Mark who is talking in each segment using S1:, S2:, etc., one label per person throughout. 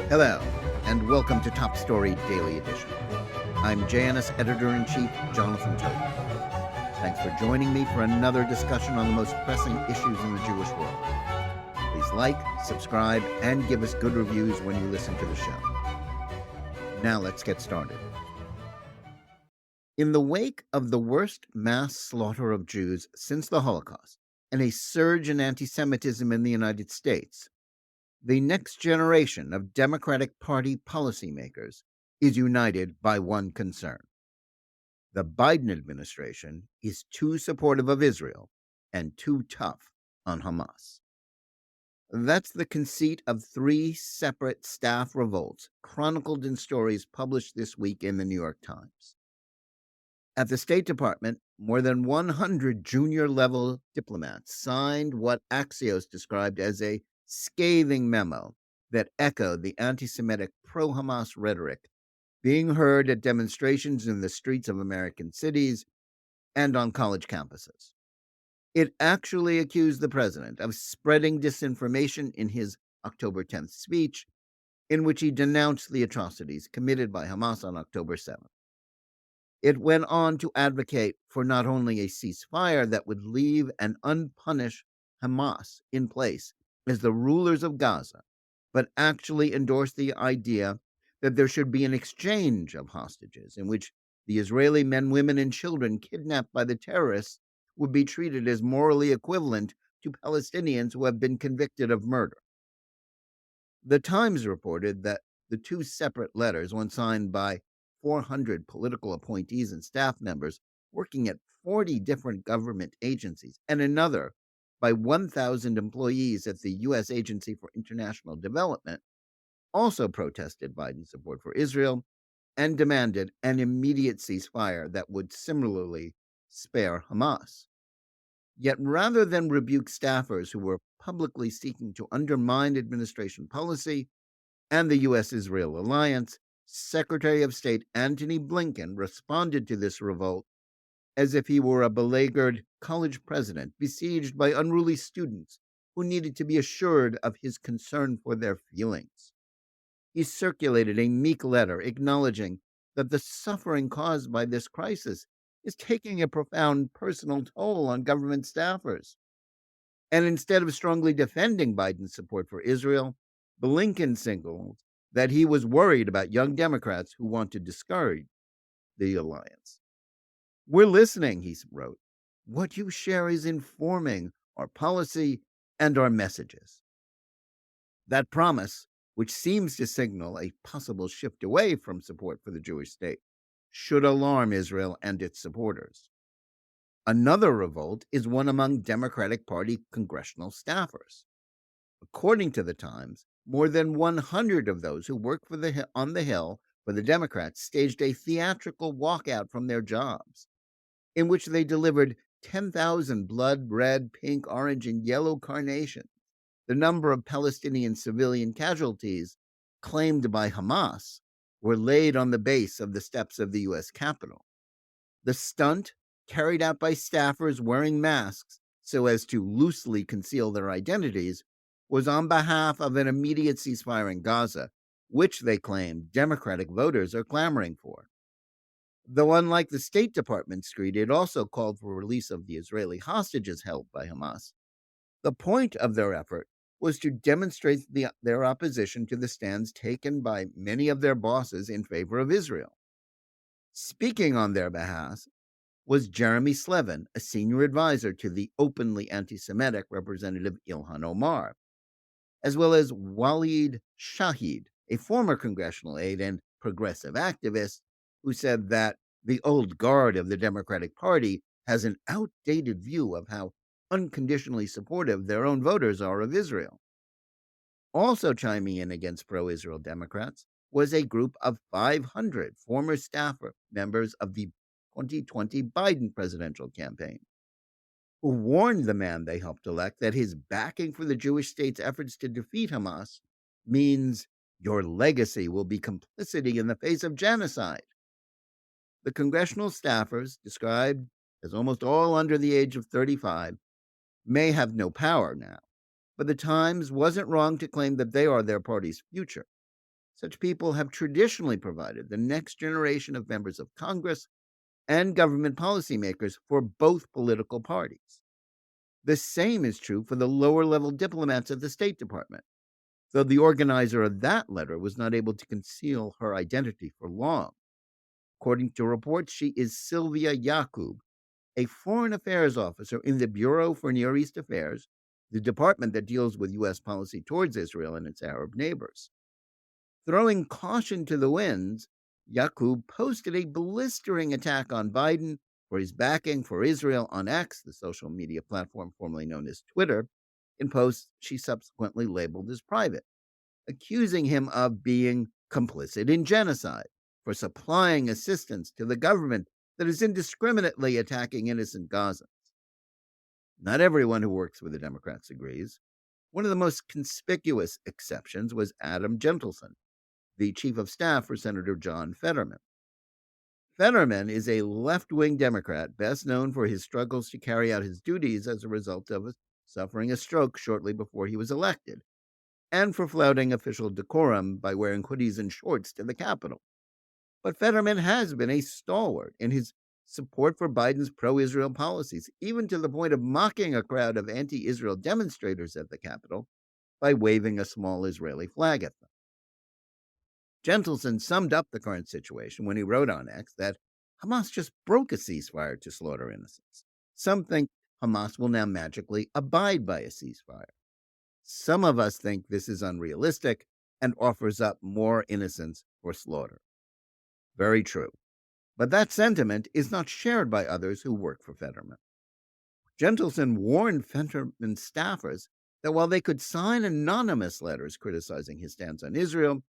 S1: Hello, and welcome to Top Story Daily Edition. I'm JNS Editor-in-Chief Jonathan Todt. Thanks for joining me for another discussion on the most pressing issues in the Jewish world. Please like, subscribe, and give us good reviews when you listen to the show. Now let's get started. In the wake of the worst mass slaughter of Jews since the Holocaust and a surge in anti-Semitism in the United States, the next generation of Democratic Party policymakers is united by one concern. The Biden administration is too supportive of Israel and too tough on Hamas. That's the conceit of three separate staff revolts chronicled in stories published this week in the New York Times. At the State Department, more than 100 junior-level diplomats signed what Axios described as a scathing memo that echoed the anti-Semitic pro-Hamas rhetoric being heard at demonstrations in the streets of American cities and on college campuses. It actually accused the president of spreading disinformation in his October 10th speech, in which he denounced the atrocities committed by Hamas on October 7th. It went on to advocate for not only a ceasefire that would leave an unpunished Hamas in place as the rulers of Gaza, but actually endorsed the idea that there should be an exchange of hostages in which the Israeli men, women, and children kidnapped by the terrorists would be treated as morally equivalent to Palestinians who have been convicted of murder. The Times reported that the two separate letters, one signed by 400 political appointees and staff members working at 40 different government agencies, and another by 1,000 employees at the U.S. Agency for International Development, also protested Biden's support for Israel and demanded an immediate ceasefire that would similarly spare Hamas. Yet rather than rebuke staffers who were publicly seeking to undermine administration policy and the U.S.-Israel alliance, Secretary of State Antony Blinken responded to this revolt as if he were a beleaguered college president besieged by unruly students who needed to be assured of his concern for their feelings. He circulated a meek letter acknowledging that the suffering caused by this crisis is taking a profound personal toll on government staffers. And instead of strongly defending Biden's support for Israel, Blinken signaled that he was worried about young Democrats who want to discourage the alliance. "We're listening," he wrote. "What you share is informing our policy and our messages." That promise, which seems to signal a possible shift away from support for the Jewish state, should alarm Israel and its supporters. Another revolt is one among Democratic Party congressional staffers. According to the Times, more than 100 of those who work on the Hill for the Democrats staged a theatrical walkout from their jobs, in which they delivered 10,000 blood, red, pink, orange, and yellow carnations, the number of Palestinian civilian casualties claimed by Hamas, were laid on the base of the steps of the U.S. Capitol. The stunt, carried out by staffers wearing masks so as to loosely conceal their identities, was on behalf of an immediate ceasefire in Gaza, which they claimed Democratic voters are clamoring for. Though unlike the State Department screed, it also called for release of the Israeli hostages held by Hamas. The point of their effort was to demonstrate their opposition to the stands taken by many of their bosses in favor of Israel. Speaking on their behalf was Jeremy Slevin, a senior advisor to the openly anti-Semitic Representative Ilhan Omar, as well as Waleed Shahid, a former congressional aide and progressive activist, who said that the old guard of the Democratic Party has an outdated view of how unconditionally supportive their own voters are of Israel. Also chiming in against pro-Israel Democrats was a group of 500 former staff members of the 2020 Biden presidential campaign, who warned the man they helped elect that his backing for the Jewish state's efforts to defeat Hamas means your legacy will be complicity in the face of genocide. The congressional staffers, described as almost all under the age of 35, may have no power now, but the Times wasn't wrong to claim that they are their party's future. Such people have traditionally provided the next generation of members of Congress and government policymakers for both political parties. The same is true for the lower level diplomats of the State Department, though the organizer of that letter was not able to conceal her identity for long. According to reports, she is Sylvia Yakub, a foreign affairs officer in the Bureau for Near East Affairs, the department that deals with U.S. policy towards Israel and its Arab neighbors. Throwing caution to the winds, Yakub posted a blistering attack on Biden for his backing for Israel on X, the social media platform formerly known as Twitter, in posts she subsequently labeled as private, accusing him of being complicit in genocide for supplying assistance to the government that is indiscriminately attacking innocent Gazans. Not everyone who works with the Democrats agrees. One of the most conspicuous exceptions was Adam Gentleson, the chief of staff for Senator John Fetterman. Fetterman is a left-wing Democrat best known for his struggles to carry out his duties as a result of suffering a stroke shortly before he was elected, and for flouting official decorum by wearing hoodies and shorts to the Capitol. But Fetterman has been a stalwart in his support for Biden's pro-Israel policies, even to the point of mocking a crowd of anti-Israel demonstrators at the Capitol by waving a small Israeli flag at them. Gentleson summed up the current situation when he wrote on X that Hamas just broke a ceasefire to slaughter innocents. Some think Hamas will now magically abide by a ceasefire. Some of us think this is unrealistic and offers up more innocents for slaughter. Very true. But that sentiment is not shared by others who work for Fetterman. Gentleson warned Fetterman's staffers that while they could sign anonymous letters criticizing his stance on Israel,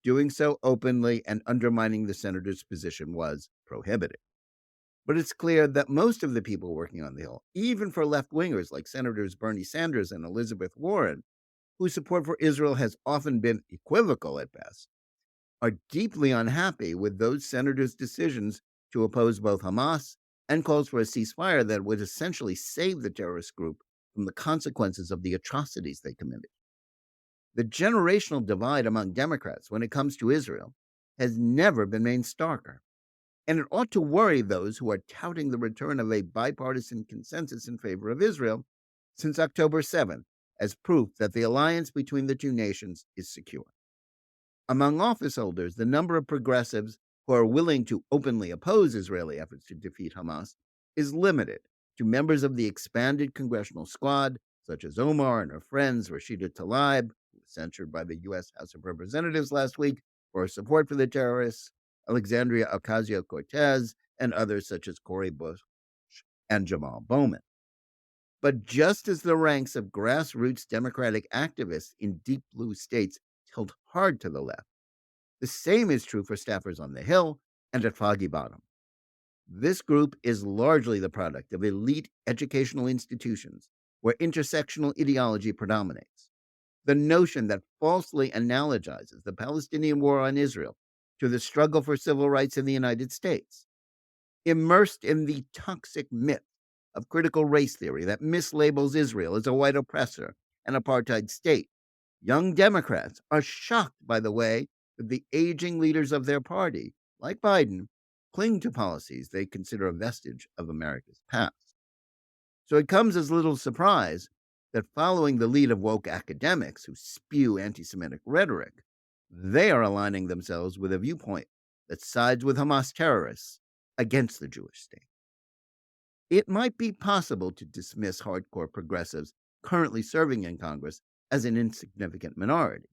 S1: doing so openly and undermining the senator's position was prohibited. But it's clear that most of the people working on the Hill, even for left-wingers like Senators Bernie Sanders and Elizabeth Warren, whose support for Israel has often been equivocal at best, are deeply unhappy with those senators' decisions to oppose both Hamas and calls for a ceasefire that would essentially save the terrorist group from the consequences of the atrocities they committed. The generational divide among Democrats when it comes to Israel has never been made starker, and it ought to worry those who are touting the return of a bipartisan consensus in favor of Israel since October 7th as proof that the alliance between the two nations is secure. Among office holders, the number of progressives who are willing to openly oppose Israeli efforts to defeat Hamas is limited to members of the expanded congressional squad, such as Omar and her friends Rashida Tlaib, who was censured by the U.S. House of Representatives last week for her support for the terrorists, Alexandria Ocasio-Cortez, and others such as Cori Bush and Jamal Bowman. But just as the ranks of grassroots Democratic activists in deep blue states tilt hard to the left, the same is true for staffers on the Hill and at Foggy Bottom. This group is largely the product of elite educational institutions where intersectional ideology predominates. The notion that falsely analogizes the Palestinian war on Israel to the struggle for civil rights in the United States. Immersed in the toxic myth of critical race theory that mislabels Israel as a white oppressor and apartheid state, young Democrats are shocked by the way that the aging leaders of their party, like Biden, cling to policies they consider a vestige of America's past. So it comes as little surprise that following the lead of woke academics who spew anti-Semitic rhetoric, they are aligning themselves with a viewpoint that sides with Hamas terrorists against the Jewish state. It might be possible to dismiss hardcore progressives currently serving in Congress as an insignificant minority.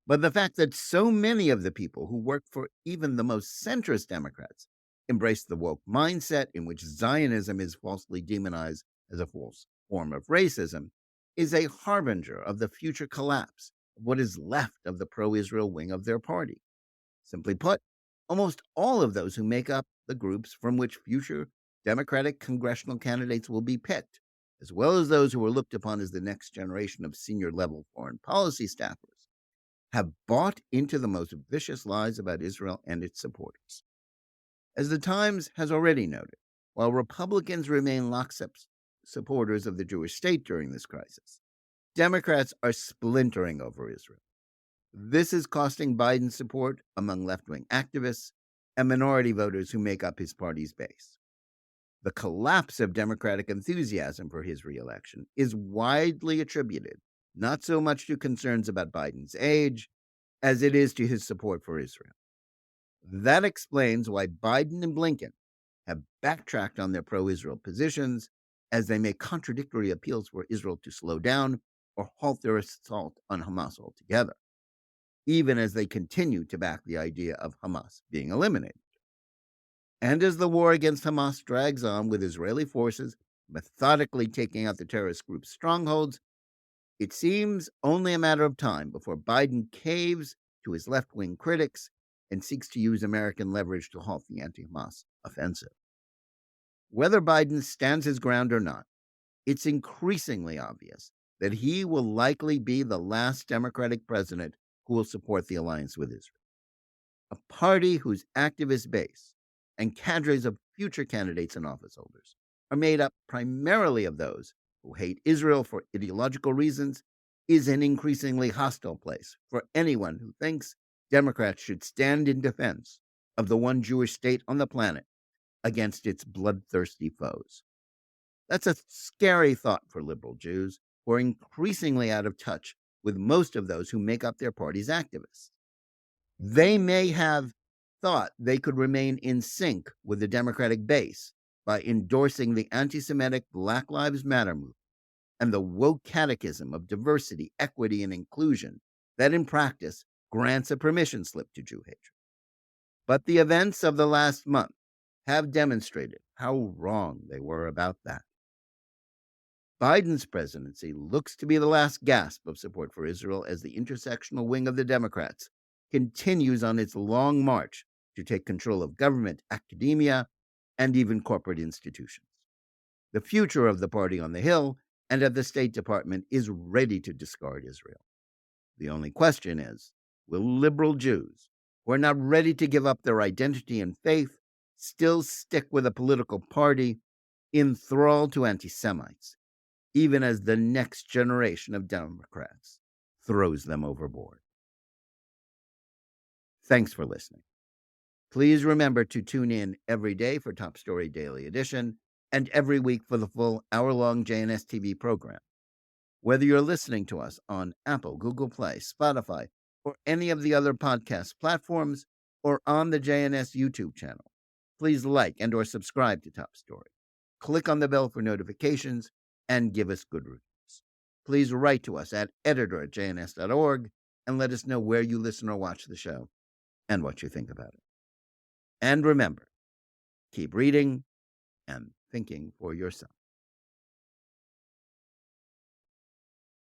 S1: But the fact that so many of the people who work for even the most centrist Democrats embrace the woke mindset in which Zionism is falsely demonized as a false form of racism is a harbinger of the future collapse of what is left of the pro-Israel wing of their party. Simply put, almost all of those who make up the groups from which future Democratic congressional candidates will be picked, as well as those who are looked upon as the next generation of senior-level foreign policy staffers, have bought into the most vicious lies about Israel and its supporters. As the Times has already noted, while Republicans remain lockstep supporters of the Jewish state during this crisis, Democrats are splintering over Israel. This is costing Biden support among left-wing activists and minority voters who make up his party's base. The collapse of Democratic enthusiasm for his reelection is widely attributed not so much to concerns about Biden's age as it is to his support for Israel. That explains why Biden and Blinken have backtracked on their pro-Israel positions as they make contradictory appeals for Israel to slow down or halt their assault on Hamas altogether, even as they continue to back the idea of Hamas being eliminated. And as the war against Hamas drags on with Israeli forces methodically taking out the terrorist group's strongholds, it seems only a matter of time before Biden caves to his left-wing critics and seeks to use American leverage to halt the anti-Hamas offensive. Whether Biden stands his ground or not, it's increasingly obvious that he will likely be the last Democratic president who will support the alliance with Israel. A party whose activist base and cadres of future candidates and office holders are made up primarily of those who hate Israel for ideological reasons is an increasingly hostile place for anyone who thinks Democrats should stand in defense of the one Jewish state on the planet against its bloodthirsty foes. That's a scary thought for liberal Jews who are increasingly out of touch with most of those who make up their party's activists. They may have thought they could remain in sync with the Democratic base by endorsing the anti-Semitic Black Lives Matter movement and the woke catechism of diversity, equity, and inclusion that in practice grants a permission slip to Jew hatred. But the events of the last month have demonstrated how wrong they were about that. Biden's presidency looks to be the last gasp of support for Israel as the intersectional wing of the Democrats continues on its long march to take control of government, academia, and even corporate institutions. The future of the party on the Hill and of the State Department is ready to discard Israel. The only question is, will liberal Jews, who are not ready to give up their identity and faith, still stick with a political party enthralled to anti-Semites, even as the next generation of Democrats throws them overboard? Thanks for listening. Please remember to tune in every day for Top Story Daily Edition and every week for the full hour-long JNS TV program. Whether you're listening to us on Apple, Google Play, Spotify, or any of the other podcast platforms, or on the JNS YouTube channel, please like and or subscribe to Top Story. Click on the bell for notifications and give us good reviews. Please write to us at editor@jns.org and let us know where you listen or watch the show and what you think about it. And remember, keep reading and thinking for yourself.